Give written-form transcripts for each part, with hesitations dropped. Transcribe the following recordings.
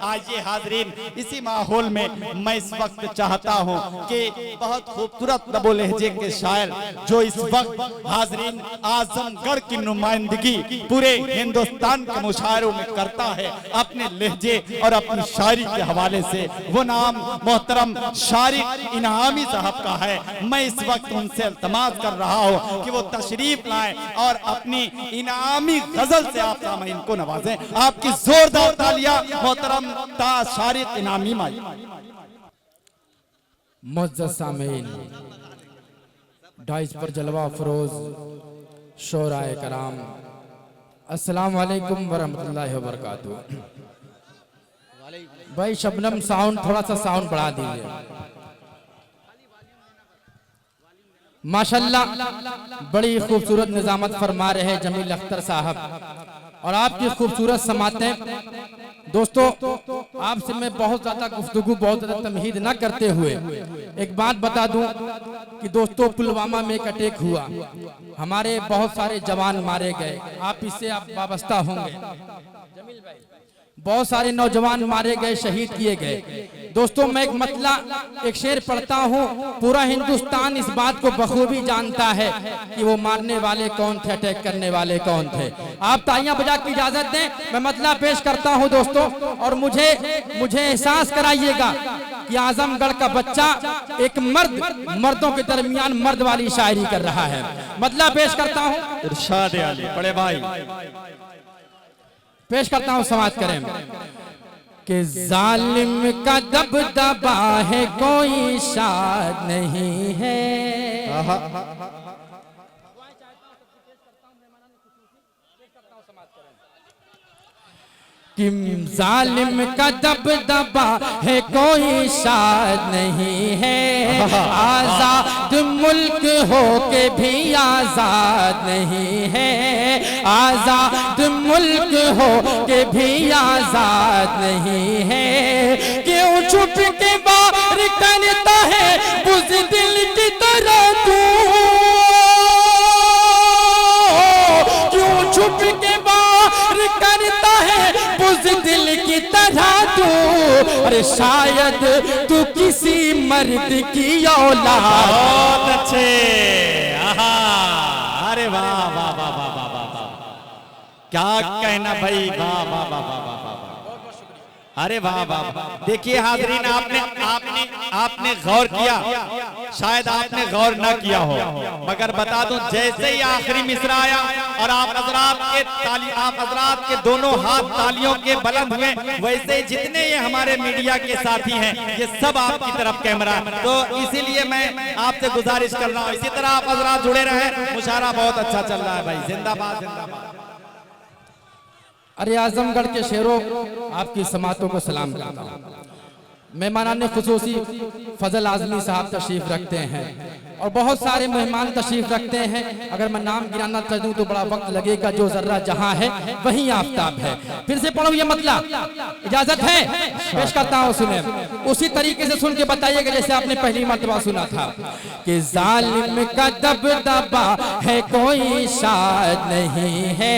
आइए हाजरीन, इसी माहौल में मैं इस वक्त चाहता हूँ कि बहुत खूबसूरत नबो लहजे के शायर जो इस वक्त हाजरीन आजमगढ़ की नुमाइंदगी पूरे हिंदुस्तान के मुशायरों में करता है अपने लहजे और अपनी शायरी के हवाले से, वो नाम मोहतरम शारिक इनामी साहब का है। मैं इस वक्त उनसे इल्तमास कर रहा हूँ कि वो तशरीफ लाएं और अपनी इनामी गजल से आप सामईन को नवाजें। आपकी जोरदार तालियां मोहतरम ता शारिक इनामी माई। मुअज़्ज़ज़ सामईन, डाइस पर जलवा फरोज शोराए कराम, अस्सलाम वालेकुम वरहमतुल्लाहि वबरकातुहू। भाई शबनम साउंड, थोड़ा सा साउंड बढ़ा दीजिए। माशाल्लाह बड़ी खूबसूरत निजामत फरमा रहे हैं जमील अख्तर साहब और आपकी खूबसूरत समातें। दोस्तों आपसे मैं बहुत ज्यादा गुफ्तगू, बहुत ज्यादा तमहीद न करते हुए एक बात बता दूं कि दोस्तों पुलवामा में एक अटैक हुआ, हमारे बहुत सारे जवान मारे गए। आप इससे आप वाबस्ता होंगे, जमील भाई, बहुत सारे नौजवान मारे गए, शहीद किए गए। दोस्तों मैं एक मतला, एक शेर पढ़ता हूँ, पूरा हिंदुस्तान इस बात को बखूबी जानता है कि वो मारने वाले कौन थे, अटैक करने वाले कौन थे। आप तालियां बजा के इजाजत दें, मैं मतला पेश करता हूँ दोस्तों, और मुझे एहसास कराइएगा कि आजमगढ़ का बच्चा एक मर्दों के दरमियान मर्द वाली शायरी कर रहा है। मतला पेश करता हूँ, इरशाद अली बड़े भाई पेश करता हूँ, समाज करें कि जालिम का दबदबा है कोई शाद नहीं है। कि जालिम का दबदबा है कोई शाद नहीं है, आजाद मुल्क हो के भी आजाद नहीं है, आजाद मुल्क हो के भी आजाद नहीं है। क्यों छुप के बार करता है बुज़दिल की तरह तू, क्यों छुप के बार करता है दिल की तरह तू, अरे शायद तू किसी मर्द की औलाद। बहुत अच्छे, अरे वाह वाह वाह वाह वाह वाह, क्या कहना भाई, वाह वाह वाह वाह वाह, अरे वाह वाह। देखिए हाजरीन, आपने गौर किया, शायद आपने गौर ना किया हो, मगर बता दूं जैसे ही आखिरी मिसरा आया और आप हजरात के दोनों हाथ तालियों के बुलंद हुए, वैसे ही जितने ये हमारे मीडिया के साथी हैं ये सब आपकी तरफ कैमरा, तो इसीलिए मैं आपसे गुजारिश कर रहा हूँ इसी तरह आप हजरात जुड़े रहे। मुशायरा बहुत अच्छा चल रहा है भाई, जिंदाबाद जिंदाबाद। अरे आजमगढ़ के शेरों, आपकी समातों को सलाम करता हूँ। मेहमानान खुसूसी फजल आजमी साहब तशरीफ रखते हैं और बहुत सारे मेहमान तशरीफ रखते हैं। अगर मैं नाम गिराना कर दूं तो बड़ा वक्त लगेगा, जो जर्रा जहां है वहीं आफ्ताब है। फिर से पढ़ो ये मतला, इजाजत है, पेश करता हूं, सुने उसी तरीके से सुन के बताइएगा जैसे आपने पहली मर्तबा सुना था कि जालिम का दबदबा है कोई शाद नहीं है,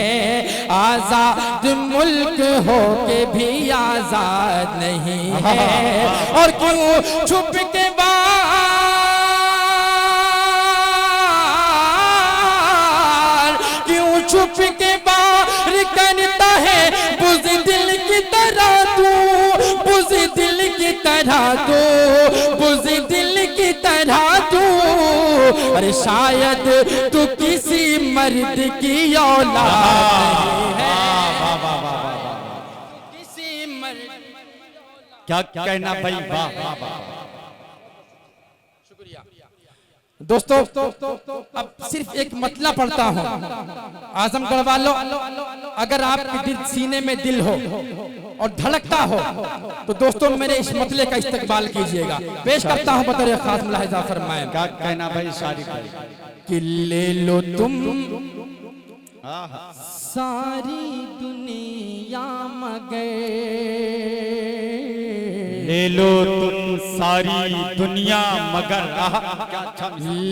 आजाद मुल्क हो के भी आजाद नहीं है। और क्यों छुप के छुप के बार करता है बुज़दिल की तरह तू, बुज़दिल की तरह तू, बुज़दिल की तरह तू, अरे शायद तू किसी मर्द की औलाद नहीं है, किसी मर्द। क्या कहना भाई, वाह वाह वाह। दोस्तों अब सिर्फ एक मतला पढ़ता हूँ, आजमगढ़ वालों, अगर आपके दिल सीने में दिल हो और धड़कता हो तो दोस्तों मेरे इस मतले का इस्तकबाल कीजिएगा। पेश करता हूँ बतौर खास मुलाहिजा फरमाएं। क्या कहना भाई शादी कि ले लो तुम सारी दुनिया मगर, ले लो तुम सारी दुनिया मगर,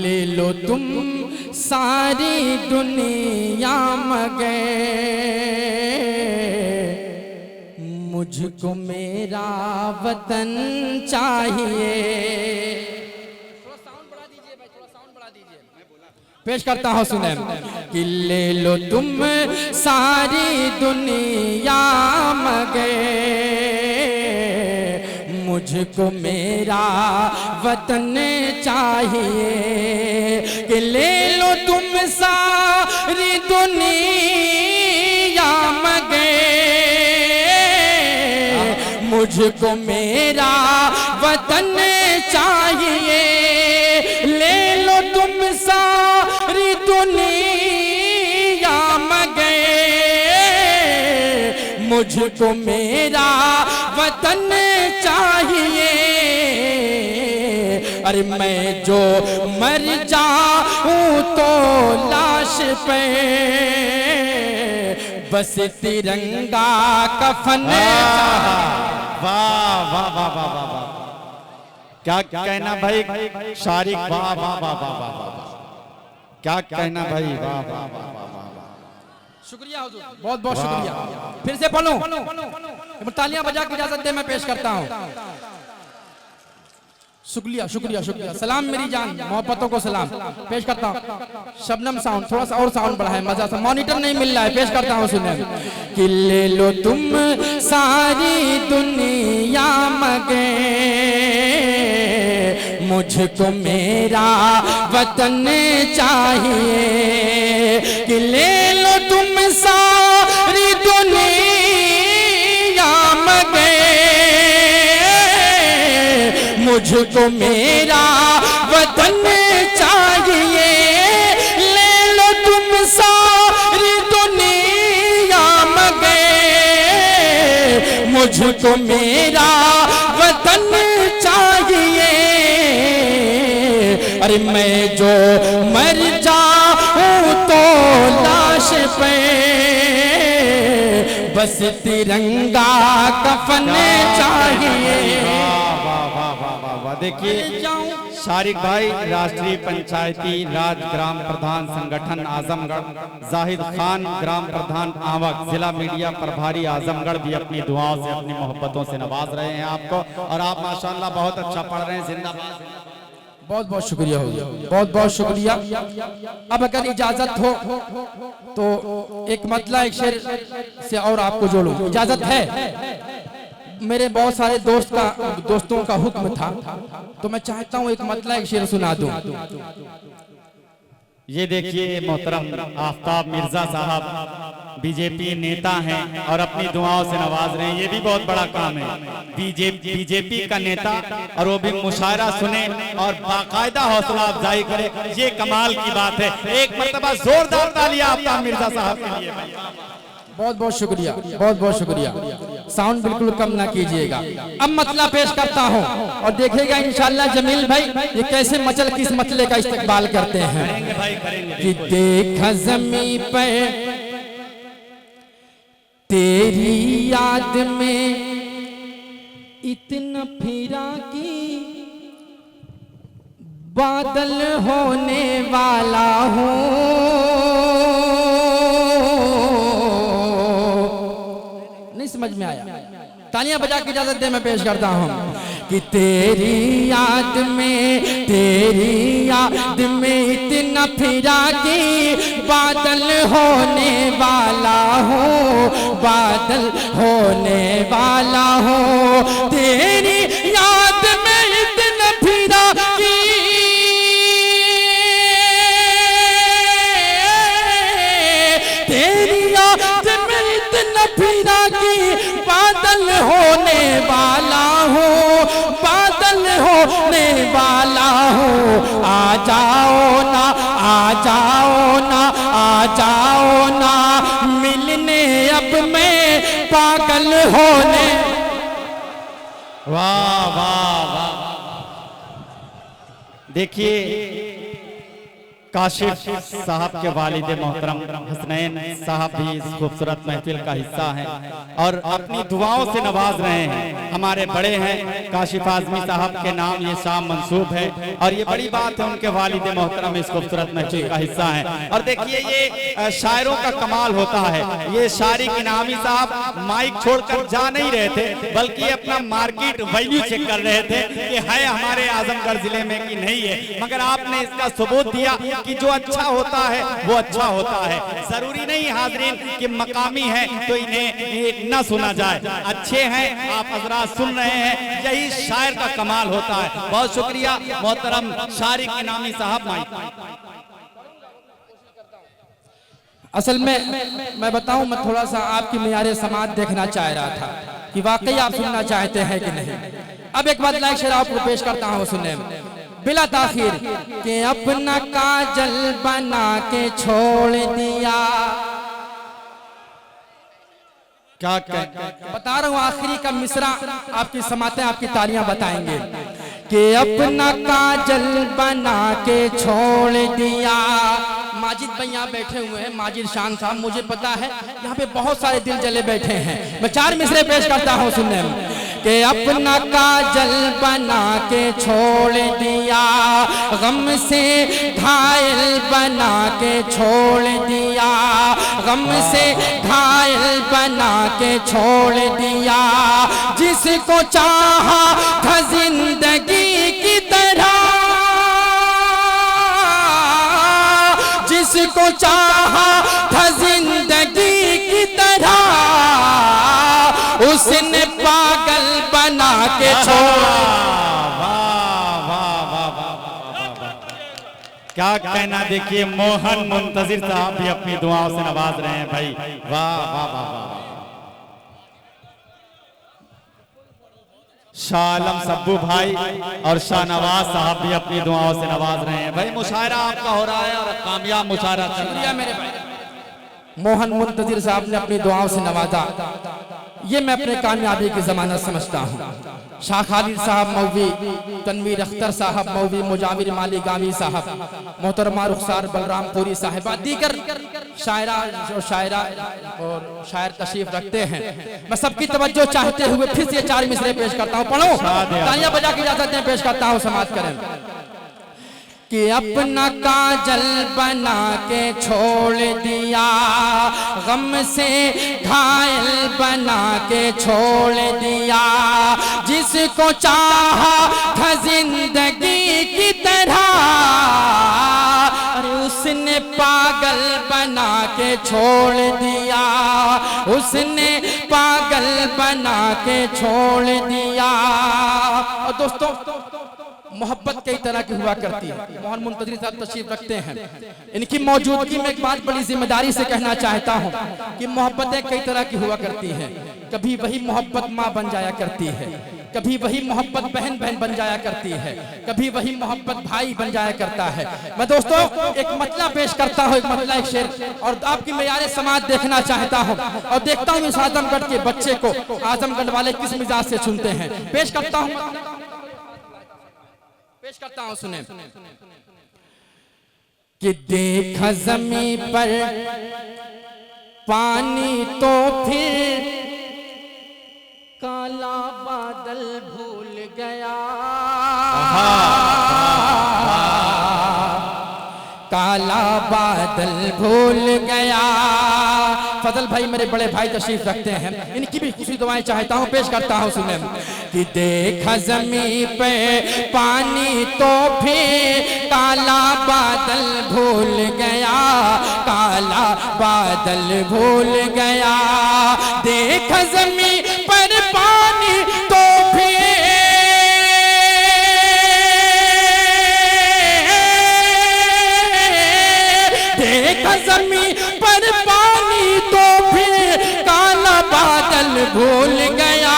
ले लो तुम सारी दुनिया मगर, मुझ मुझको मेरा वतन चाहिए। थोड़ा साउंड बढ़ा दीजिए भाई, थोड़ा साउंड बढ़ा दीजिए। पेश करता हूँ सुने कि ले लो तुम सारी दुनिया मगे, मुझको मेरा वतन चाहिए। कि ले लो तुम सारी दुनिया मगे, मुझको मेरा वतन चाहिए। ले लो तुम सारी दुनिया मगे, मुझको मेरा वतन चाहिए। अरे मैं जो मर जाऊं तो लाश पे बस तिरंगा कफन। वाह वाह वाह वाह वाह वाह, क्या कहना भाई शारिक, वाह वाह वाह वाह वाह वाह, क्या कहना भाई, वाह वाह वाह वाह वाह। शुक्रिया हुजूर, बहुत बहुत शुक्रिया। फिर से पढ़ूं, तालियां बजा के इजाजत दे, मैं पेश करता हूं। शुक्रिया शुक्रिया शुक्रिया। सलाम मेरी जान, मोहब्बतों को सलाम। पेश करता हूँ शबनम साउंड, थोड़ा सा और साउंड बढ़ाए, मजा सा, मॉनिटर नहीं मिल रहा है। पेश करता हूँ सुने कि ले लो तुम सारी दुनिया मगे, मुझको मेरा वतन चाहिए। कि ले लो तुम सारी दुनिया मगे, मुझको मेरा वतन चाहिए। ले लो तुम सारी दुनिया मगे, मुझको मेरा वतन चाहिए। अरे मैं जो मर जाऊं तो लाश पे बस तिरंगा कफन चाहिए। देखिए शारिक भाई, राष्ट्रीय पंचायती राज ग्राम प्रधान संगठन आजमगढ़ जाहिद खान, ग्राम प्रधान आवक, जिला मीडिया प्रभारी आजमगढ़ भी अपनी दुआओं से, अपनी मोहब्बतों से नवाज रहे हैं आपको। और आप माशाल्लाह बहुत अच्छा पढ़ रहे हैं, जिंदाबाद। बहुत बहुत शुक्रिया हो, बहुत बहुत शुक्रिया। अब अगर इजाजत हो तो एक मतला एक शेर से और आपको जोड़ूं, इजाजत है? मेरे बहुत सारे दोस्तों का हुक्म था, तो मैं चाहता हूँ एक मतला एक शेर सुना दूं। ये देखिए मोहतरम आफ्ताब मिर्जा साहब बीजेपी नेता हैं और अपनी दुआओं से नवाज रहे हैं, ये भी बहुत बड़ा काम है। बीजेपी का नेता और वो भी मुशायरा सुने और बाकायदा हौसला अफजाई करे, ये कमाल की बात है। एक मर्तबा जोरदार तालियां आफ्ताब मिर्जा साहब के लिए। बहुत बहुत शुक्रिया, बहुत बहुत शुक्रिया। साउंड बिल्कुल कम ना कीजिएगा। अब मतला पेश करता हूँ और देखिएगा इंशाल्लाह जमील भाई ये कैसे मचल किस मतले का इस्तेमाल करते हैं। कि देखा ज़मीं पे तेरी याद में इतना फिरा कि बादल होने वाला हूँ। समझ में आया? तालियां बजा के इजाजत दे, मैं पेश करता हूँ कि तेरी याद में इतना फिरा कि बादल होने वाला हूँ, बादल होने वाला हूँ। तेरी याद में इतना फिरा कि तेरी याद में इतना फिरा बादल होने वाला हूँ, बादल होने वाला हूँ। आ जाओ ना, आ जाओ ना, आ जाओ ना मिलने, अब मैं पागल होने। वाह वाह वाह। देखिए काशिफ साहब के वालिद मोहतरम हसनैन साहब भी इस खूबसूरत महफिल का हिस्सा हैं और अपनी दुआओं से नवाज रहे हैं। हमारे बड़े हैं काशिफ आजमी साहब के नाम ये शाम मंसूब है और ये बड़ी बात है, उनके वालिद मोहतरम इस खूबसूरत महफिल का हिस्सा हैं। और देखिए ये शायरों का कमाल होता है, ये शायरी इनामी साहब माइक छोड़कर जा नहीं रहे थे बल्कि अपना मार्केट वैल्यू चेक कर रहे थे कि है हमारे आजमगढ़ जिले में कि नहीं है, मगर आपने इसका सबूत दिया कि जो अच्छा होता है वो अच्छा होता है। जरूरी नहीं हाजरीन कि मकामी है तो इन्हें न सुना जाए, अच्छे हैं आप हजरात सुन रहे हैं, यही शायर का कमाल होता है। बहुत शुक्रिया मोहतरम शारिक इनामी साहब। असल में मैं बताऊं, मैं थोड़ा सा आपकी मियारे समाज देखना चाह रहा था कि वाकई आप सुनना चाहते हैं कि नहीं। अब एक बात लाइक शेयर आपको पेश करता हूं सुनने बिला ताखिर के अपना काजल बना के छोड़ दिया। क्या बता रहा हूँ, आखिरी का मिसरा आपकी समातें आपकी तालियां बताएंगे कि अपना काजल बना के छोड़ दिया। माजिद भाई यहाँ बैठे हुए हैं, माजिद शान साहब, मुझे पता है यहाँ पे बहुत सारे दिल जले बैठे हैं। मैं 4 मिसरे पेश करता हूँ सुनने में कि अपना काजल बना के छोड़ दिया, गम से घायल बना के छोड़ दिया, गम से घायल बना के छोड़ दिया। जिसको चाहा था जिंदगी की तरह, जिसको चाहा था जिंदगी की तरह, उसने पागल बना के छोड़ा। क्या कहना, देखिए मोहन मुंतजिर साहब भी अपनी दुआओं से नवाज रहे हैं भाई। वाह वाह वाह वाह। शालम सब्बू भाई और शाहनवाज साहब भी अपनी दुआओं से नवाज रहे हैं भाई। मुशायरा आपका हो रहा है और कामयाब मुशायरा चल रहा है मेरे भाई। मोहन मुंतजिर साहब ने अपनी दुआओं से नवाजा, ये मैं अपने कामयाबी की जमानत समझता हूँ। शाह खालिद साहब मौवी, तनवीर अख्तर साहब मौवी, मुजाविर माली गावी साहब, मोहतरमा रुखसार बलरामपुरी साहिबा, दीगर शायरा और शायरा और शायर तशरीफ रखते हैं। मैं सबकी तवज्जो चाहते हुए फिर से 4 मिसरे पेश करता हूँ, पढ़ो तालियां बजा के इजाजत दें, पेश करता हूँ, समाप्त करें कि अपना काजल बना के छोड़ दिया, गम से घायल बना के छोड़ दिया। जिसको चाहा था जिंदगी की तरह, अरे उसने पागल बना के छोड़ दिया, उसने पागल बना के छोड़ दिया। और दोस्तों मोहब्बत कई तरह की हुआ करती है। मोहन मुंतजिर साहब तशरीफ रखते हैं, इनकी मौजूदगी में एक बात बड़ी जिम्मेदारी से कहना चाहता हूं कि मोहब्बतें कई तरह की हुआ करती हैं। कभी वही मोहब्बत माँ बन जाया करती है, कभी वही मोहब्बत बहन बहन बन जाया करती है, कभी वही मोहब्बत भाई बन जाया करता है। मैं दोस्तों एक मतला पेश करता हूँ, एक मतला, एक शेर, और आपकी मेयारे समाज देखना चाहता हूँ और देखता हूँ इस आजमगढ़ के बच्चे को आजमगढ़ वाले किस मिजाज से सुनते हैं। पेश करता हूँ, पेश करता हूं, सुने कि देखा ज़मीं पर पानी तो फिर काला बादल भूल गया, काला बादल भूल गया। फजल भाई मेरे बड़े भाई तशरीफ रखते हैं, इनकी भी खुशी दुआएं चाहता हूँ, पेश करता हूँ, सुने कि देखा ज़मीं पे पानी तो फिर काला बादल भूल गया, काला बादल भूल गया। देखा ज़मीं पर पानी तो फिर, देखा ज़मीं पर पानी तो फिर काला बादल भूल गया,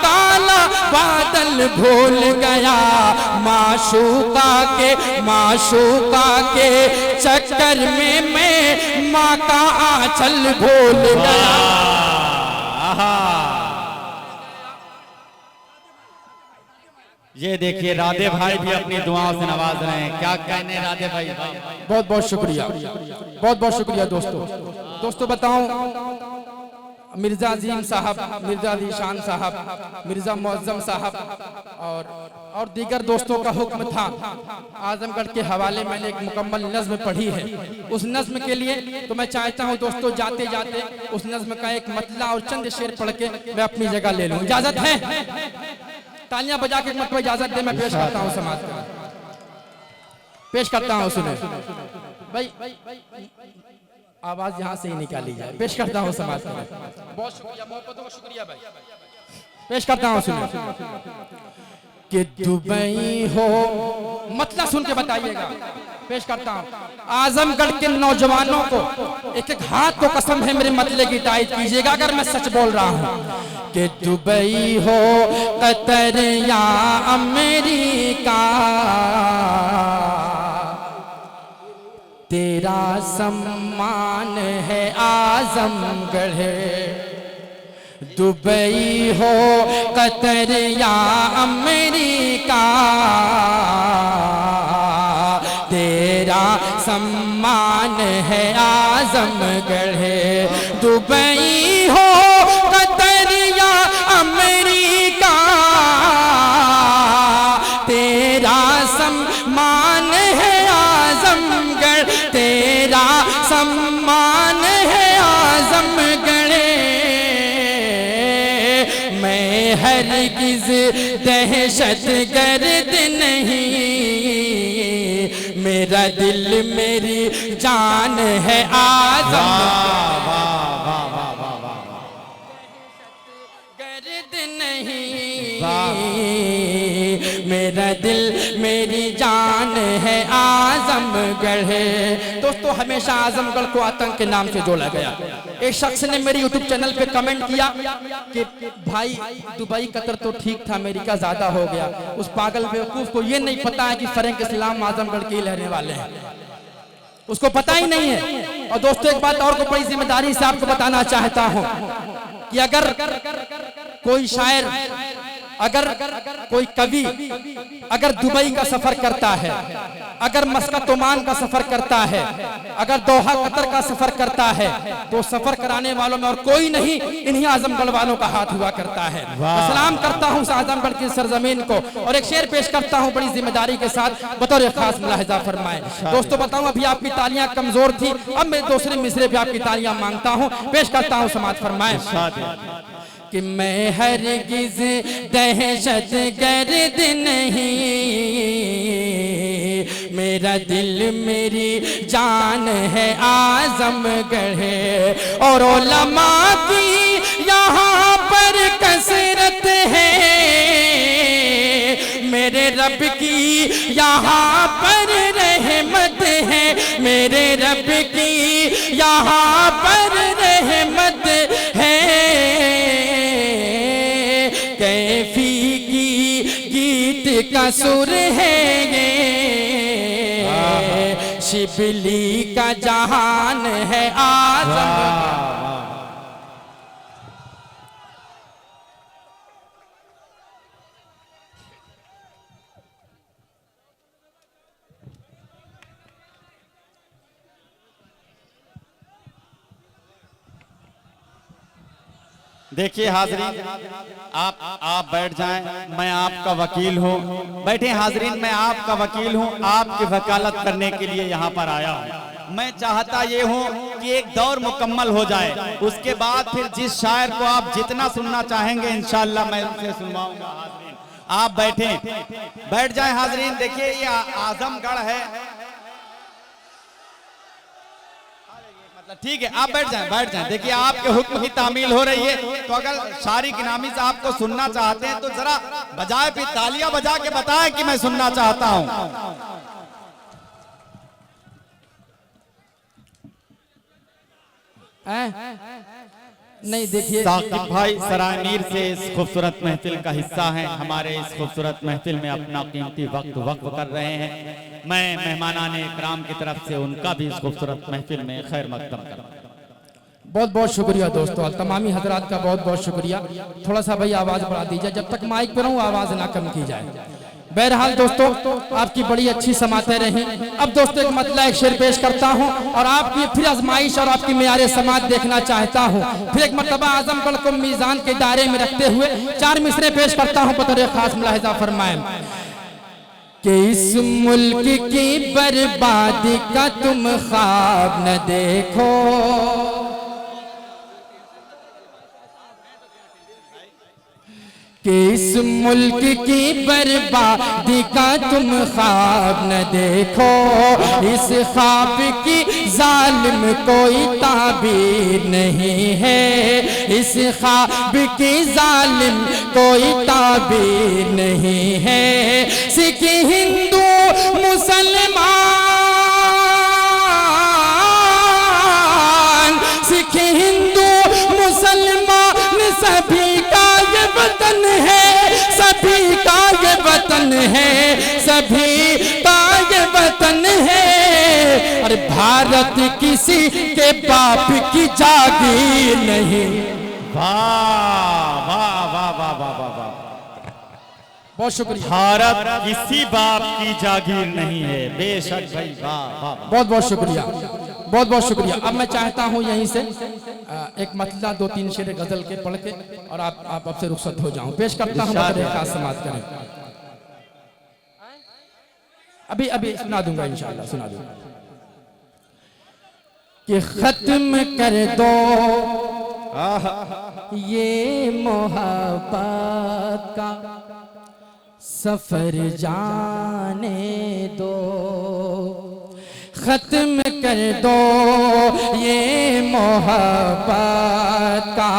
काला बादल भूल गया। माशूका के चक्कर में मैं माँ का आंचल भूल गया। ये देखिए राधे भाई भी अपनी दुआओं से नवाज रहे हैं, क्या कहने राधे भाई। बहुत बहुत शुक्रिया, बहुत बहुत शुक्रिया दोस्तों बताऊं मिर्जा अजीम साहब, मिर्जा अलीशान साहब, मिर्जा मुअज्जम साहब और दीगर दोस्तों का हुक्म था। आजमगढ़ के हवाले मैंने एक मुकम्मल नज़्म पढ़ी है। उस नज़्म के लिए तो मैं चाहता हूं दोस्तों जाते जाते उस नज़्म का एक मतला और चंद शेर पढ़ के मैं अपनी जगह ले लूं। इजाजत है? तालियां बजा के मत इजाजत दे, मैं पेश करता हूं समाज का, पेश करता हूं। सुने भाई आवाज यहां से ही निकाली जाए। पेश करता हूं समाज का। बहुत शुक्रिया, मोहब्बतों का शुक्रिया भाई। पेश करता हूं सुनो कि दुबई हो, मतलब सुन के बताइएगा। पेश करता हूं आजमगढ़ के नौजवानों को एक एक हाथ को कसम है मेरे मतले की तायद कीजिएगा अगर मैं सच बोल रहा हूं कि दुबई हो कतर या अमेरिका तेरा सम्मान है आजमगढ़। दुबई हो कतर या अमेरिका तेरा सम्मान है आजमगढ़। दुबई हो कतर या अमेरिका तेरा सम्मान है आजमगढ़, तेरा सम्मान है आजमगढ़। मैं हरगिज़ दहशत गर्द नहीं, मेरा दिल मेरी जान है आजमगढ़। गर्द नहीं, मेरा दिल मेरी जान है आजमगढ़। दोस्तों हमेशा आजमगढ़ को आतंक के नाम से जोड़ा गया। एक शख्स ने मेरे यूट्यूब चैनल पे कमेंट किया कि भाई दुबई कतर तो ठीक था, अमेरिका ज्यादा हो गया। उस पागल बेवकूफ को ये नहीं पता है कि फरेंक इस्लाम आजमगढ़ के रहने वाले हैं, उसको पता ही नहीं है। और दोस्तों एक बात और को बड़ी जिम्मेदारी से आपको बताना चाहता हूं कि अगर कोई शायर, अगर कोई कवि अगर दुबई का सफर करता है, अगर मस्कत ओमान का सफर करता है, अगर दोहा कतर का सफर करता है, तो सफर कराने वालों में और कोई नहीं, इन्हीं आजमगढ़ वालों का हाथ हुआ करता है। सलाम करता हूं आजमगढ़ की सरजमीन को और एक शेर पेश करता हूं बड़ी जिम्मेदारी के साथ, बतौर खास मुलाहिजा फरमाए। दोस्तों बताऊं अभी आपकी तालियां कमजोर थी, अब मैं दूसरे मिसरे पे आपकी तालियां मांगता हूं, पेश करता हूं समाज फरमाए कि मैं हरगिज़ दहशत गर्द नहीं, मेरा दिल मेरी जान है आजमगढ़। और उलमा की यहाँ पर कसरत है, मेरे रब की यहाँ पर रहमत है, मेरे रब की यहाँ पर रहमत है। कैफी की गीत का सुर है ये, शिबली का जहान है आजमगढ़। देखिए हाजरीन, आप बैठ जाएं, मैं आपका वकील हूं। बैठे हाजरीन, मैं आपका वकील हूं, आपकी वकालत करने के लिए यहाँ पर आया हूं। मैं चाहता ये हूं कि एक दौर मुकम्मल हो जाए, उसके बाद फिर जिस शायर को आप जितना सुनना चाहेंगे इंशाअल्लाह मैं उनसे सुनवाऊंगा। हाजरीन आप बैठ जाएं हाजरीन। देखिए ये आजमगढ़ है, ठीक है आप बैठ जाएं। देखिए आपके हुक्म की तामील हो रही है, तो अगर शारी की नामी से आपको सुनना चाहते हैं तो जरा बजाए फिर तालियां बजा के बताएं कि मैं सुनना चाहता हूं। नहीं देखिए साकिब भाई सरायमीर से इस खूबसूरत महफिल का हिस्सा हैं, हमारे इस खूबसूरत महफिल में अपना कीमती वक्त वक्फ कर रहे हैं। मैं मेहमानाने इकराम की तरफ से उनका भी इस खूबसूरत महफिल में खैर मकदम करता हूं। बहुत बहुत शुक्रिया दोस्तों, तमामी हजरात का बहुत बहुत शुक्रिया। थोड़ा सा भाई आवाज़ बढ़ा दीजिए, जब तक माइक पर हूँ आवाज़ ना कम की जाए। बहरहाल दोस्तों, आपकी बड़ी अच्छी समातें रहीं। अब दोस्तों एक मतला एक शेर पेश करता हूँ और आपकी फिर आजमाइश और आपकी मेयारे समात देखना चाहता हूँ। फिर एक मरतबा आजमगढ़ को मीज़ान के दायरे में रखते हुए 4 मिसरे पेश करता हूँ, बतौर खास मुलाहिजा फरमाएं कि इस मुल्क की बर्बादी का तुम ख्वाब न देखो, कि इस मुल्क की बर्बादी का तुम ख्वाब न देखो, इस ख्वाब की जालिम कोई ताबीर नहीं है, इस ख्वाब की जालिम कोई ताबीर नहीं है। सिख हिंदू मुसलमान, सिख हिंदू मुसलमान सभी का ये वतन है, सभी का ये वतन है, सभी का ये वतन है। और भारत किसी के बाप की जागीर नहीं। वाह वाह वाह वाह वाह वाह वाह, बहुत शुक्रिया। भारत किसी बाप की जागीर नहीं है, बेशक भाई, वाह वाह, बहुत बहुत शुक्रिया, बहुत बहुत शुक्रिया। अब मैं चाहता हूं यहीं से एक मतला 2-3 शेर गजल के पढ़ के और आप अब से रुखसत हो जाऊं। पेश करता हूं, खास समात करें। अभी अभी सुना दूंगा, इंशाअल्लाह सुना दूंगा। कि खत्म कर दो ये मोहब्बत का सफर जाने दो, खत्म कर दो ये मोहब्बत का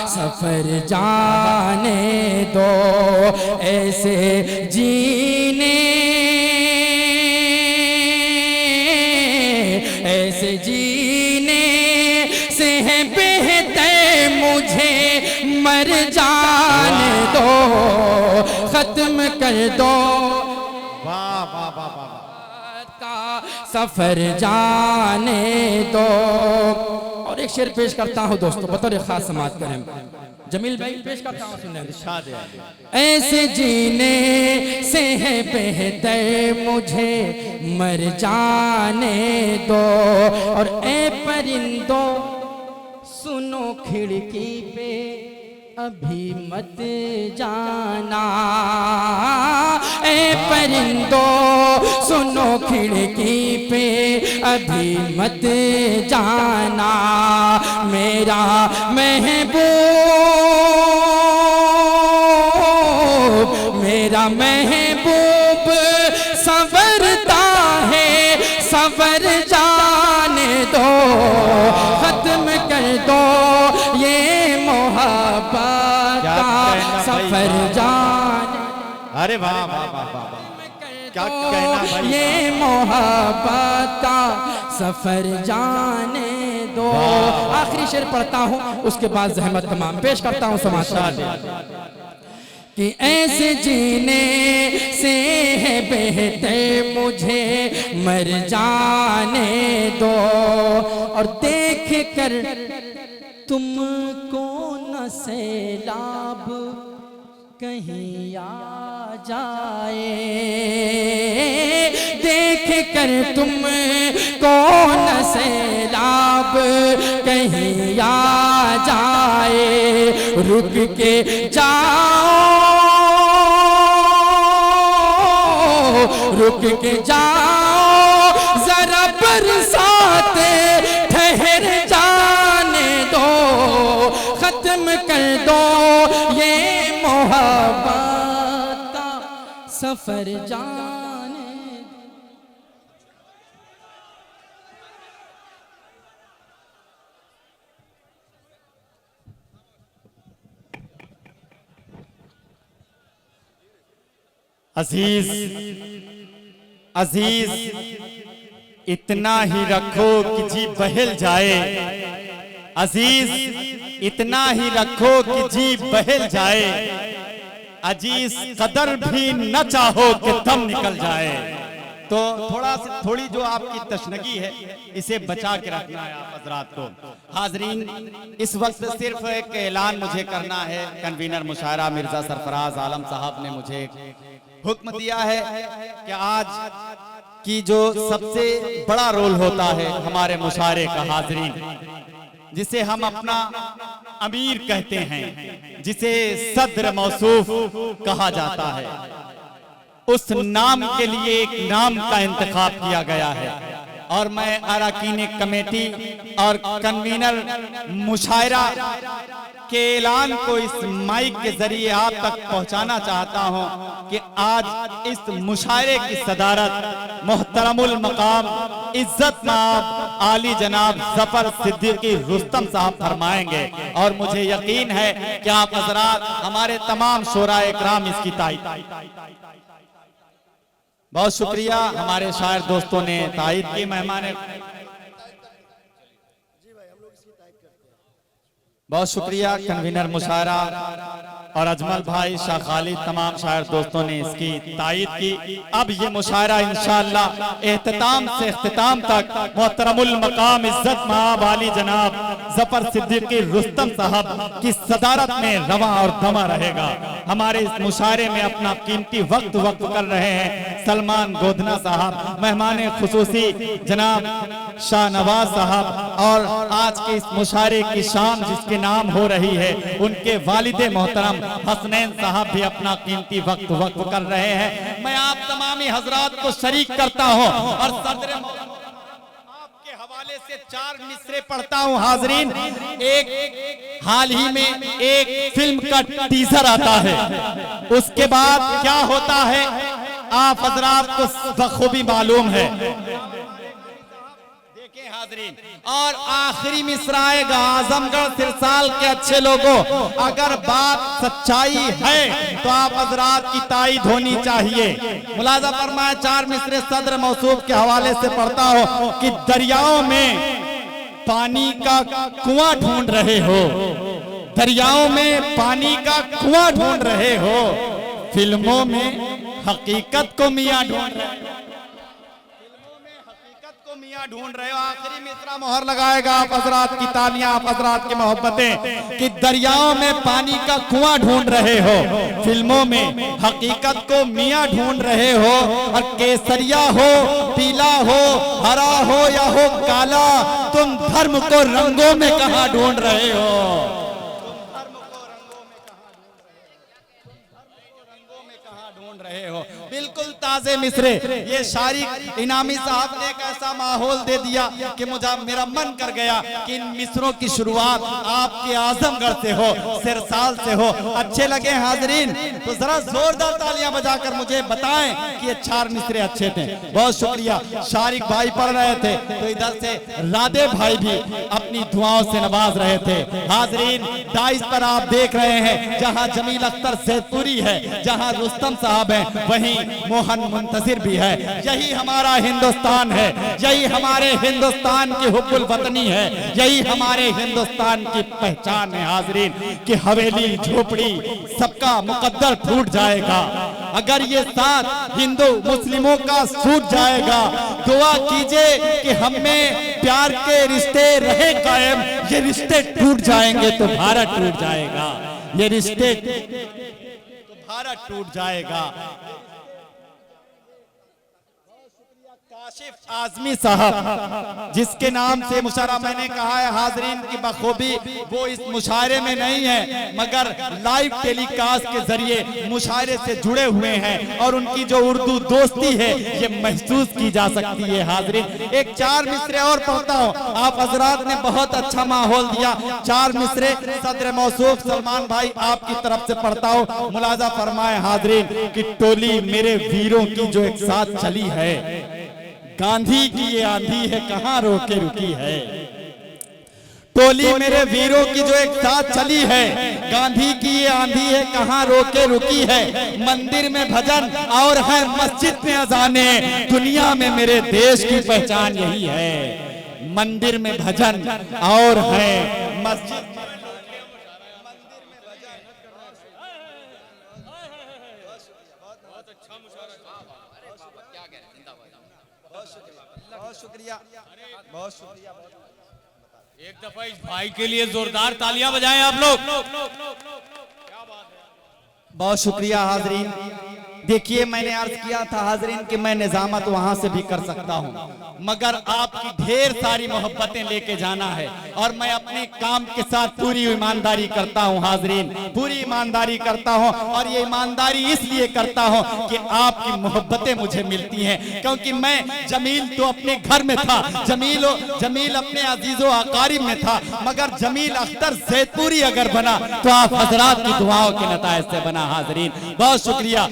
सफर जाने दो, ऐसे जीने ऐसे जीने से है बेहतर मुझे मर जाने दो, खत्म कर दो वाह वाह वाह वाह, का सफर जाने दो। और एक शेर पेश करता हूँ दोस्तों, बतौर खास समात करें। जमील भाई पेश करता हूँ, सुनने। ऐसे जीने से है बेहतर मुझे मर जाने दो, और ए परिंदो सुनो खिड़की पे अभी मत जाना, ए परिंदो सुनो खिड़की पे अभी मत जाना, मेरा महबूब मेरा महबूब संवरता है, संवर जाने दो, खत्म कर दो ये मोहब्बत का सफर जाने। अरे वाह वाह वाह वाह, क्या कहना भाई, ये मोहब्बत का सफर जाने दो। आखिरी शेर पढ़ता हूँ, उसके बाद जहमत तमाम पेश करता हूँ समाज कि ऐसे जीने से है बेहतर मुझे मर जाने दो, और देख कर तुमको न सैलाब कहीं आ जाए, देख कर तुमको न सैलाब कहीं आ जाए, रुक के जाओ रुक के जाओ जरा बरसात ठहर जाने दो, खत्म कर दो ये मोहब्बत का सफर जाने दो। अजीज अजीज इतना ही रखो कि जी बहल जाए, अजीज इतना ही रखो कि जी बहल जाए, अजीज कदर भी न चाहो कि दम निकल जाए, तो थोड़ी जो आपकी तशनगी है इसे बचा के रखना है आप हजरात को। हाजरीन, इस वक्त सिर्फ एक ऐलान मुझे करना है। कन्वीनर मुशायरा मिर्जा सरफराज आलम साहब ने मुझे हुक्म दिया है कि आज की जो सबसे बड़ा रोल होता है हमारे मुशायरे का, हाजरीन, जिसे हम अपना अमीर कहते हैं, जिसे सदर मौसूफ कहा जाता है, उस नाम के लिए एक नाम का इंतखाब किया गया है। और मैं अरकान कमेटी और कन्वीनर मुशायरा के ऐलान को इस माइक के जरिए आप तक पहुंचाना चाहता हूं कि आज इस मुशायरे की सदारत मोहतरमुल मकाम इज्जत माब आली जनाब जफर सिद्दीकी रुस्तम साहब फरमाएंगे। और मुझे यकीन है कि आप हजरात हमारे तमाम शोराए इकराम इसकी ताईद। बहुत शुक्रिया, हमारे शायर दोस्तों ने ताईद की। मेहमान बहुत शुक्रिया कन्वीनर मुशायरा और अजमल भाई, शाह खालिद, तमाम शायर दोस्तों ने इसकी ताईद की। अब ये मुशायरा इंशाअल्लाह एहतताम से इख्तिताम तक मोहतरमुल मकाम इज्जत माब आली जनाब जफर सिद्दीकी रुस्तम साहब की सदारत में रवा और दमा रहेगा। हमारे इस मुशायरे में अपना कीमती वक्त कर रहे हैं सलमान गोधना साहब, मेहमान खुसूसी जनाब शाहनवाज साहब, और आज के इस मुशायरे की शाम जिसके नाम हो रही है उनके वालिदे मोहतरम हसनैन साहब भी अपना कीमती वक्त कर रहे हैं। मैं आप तमामी हजरात को शरीक करता हूं और सदर आपके हवाले से 4 मिसरे पढ़ता हूं। हाजरीन, एक हाल ही में एक फिल्म का टीजर आता है, उसके बाद क्या होता है आप हजरात को बखूबी मालूम है। हाजरीन, और आखिरी मिसरा आएगा, आजमगढ़ सिरसाल के अच्छे लोगों, अगर बात सच्चाई है तो आप हजरात की ताईद होनी चाहिए। मुलाजा फरमाया 4 मिसरे सदर मौसूफ के हवाले से पढ़ता हो कि दरियाओं में पानी का कुआं ढूंढ रहे हो, दरियाओं में पानी का कुआं ढूंढ रहे हो, फिल्मों में हकीकत को मियां ढूंढ रहे हो, ढूंढ रहे हो। आखिरी मिसरा मोहर लगाएगा आप हजरात की तालियां, आप हजरात की मोहब्बतें कि दरियाओं में पानी का कुआं ढूंढ रहे हो, फिल्मों में हकीकत को मियां ढूंढ रहे हो, और केसरिया हो, पीला हो, हरा हो या हो काला, तुम धर्म को रंगों में कहां ढूंढ रहे हो, रहे हो। बिल्कुल ताजे मिसरे। ये शायरी इनामी साहब ने एक ऐसा माहौल दे दिया कि मुझे मेरा मन कर गया कि इन मिसरों की शुरुआत आपके आजमगढ़ से हो, सिरसाल से हो। अच्छे लगे हाजरीन तो जरा जोरदार तालियां बजाकर मुझे बताएं कि ये 4 मिसरे अच्छे थे। बहुत शुक्रिया। शारिक भाई पढ़ रहे थे तो इधर से राधे भाई भी अपनी दुआओं से नवाज रहे थे। हाजरीन, डाइस पर आप देख रहे हैं जहां जमील अख्तर सैदपुरी है, जहां रुस्तम साहब है, वहीं मोहन मुंतजिर भी है। यही हमारा हिंदुस्तान है, यही हमारे हिंदुस्तान की हुब्बुल वतनी है, यही हमारे हिंदुस्तान की पहचान है। हाजरीन कि हवेली झोपड़ी सबका मुकद्दर टूट जाएगा अगर ये साथ हिंदू मुस्लिमों का छूट जाएगा। दुआ कीजिए कि हमें प्यार के रिश्ते रहे कायम, ये रिश्ते टूट जाएंगे तो भारत टूट जाएगा, ये रिश्ते भारत टूट जाएगा। काशिफ आजमी साहब जिसके नाम से मुशायरा मैंने कहा है हाजरीन की बखूबी वो इस मुशायरे में नहीं है मगर लाइव टेलीकास्ट के जरिए मुशायरे से जुड़े हुए हैं और उनकी जो उर्दू दोस्ती है ये महसूस की जा सकती है। हाजरीन, एक 4 मिसरे और पढ़ता हूँ। आप हजरात ने बहुत अच्छा माहौल दिया। 4 मिसरे सदर मौसूफ सलमान भाई आपकी तरफ से पढ़ता हूँ। मुलाजा फरमाए हाजरीन कि टोली मेरे वीरों की जो एक साथ चली है, गांधी की ये आंधी है कहां रोके रुकी है। टोली मेरे वीरों की जो एक साथ चली है, गांधी की ये आंधी है कहां रोके रुकी है। मंदिर में भजन और है मस्जिद में अजाने, दुनिया में मेरे देश की पहचान यही है। मंदिर में भजन और है मस्जिद एक दफा इस भाई के लिए जोरदार तालियां बजाएं आप लोग। बहुत शुक्रिया हाजरीन। देखिए मैंने अर्ज किया था हाजरीन कि मैं निजामत वहां से भी कर सकता हूं, मगर आपकी ढेर सारी मोहब्बतें लेके जाना है और मैं अपने काम के साथ पूरी ईमानदारी करता हूं हाजरीन, पूरी ईमानदारी करता हूं। और ये ईमानदारी इसलिए करता हूं कि आपकी मोहब्बतें मुझे मिलती हैं, क्योंकि मैं जमील तो अपने घर में था, जमील अपने अजीजों अकारिब में था, मगर जमील अख्तर जैतपुरी अगर बना तो आप हजरात की दुआओं के नतायज से बना हाजरीन। बहुत शुक्रिया।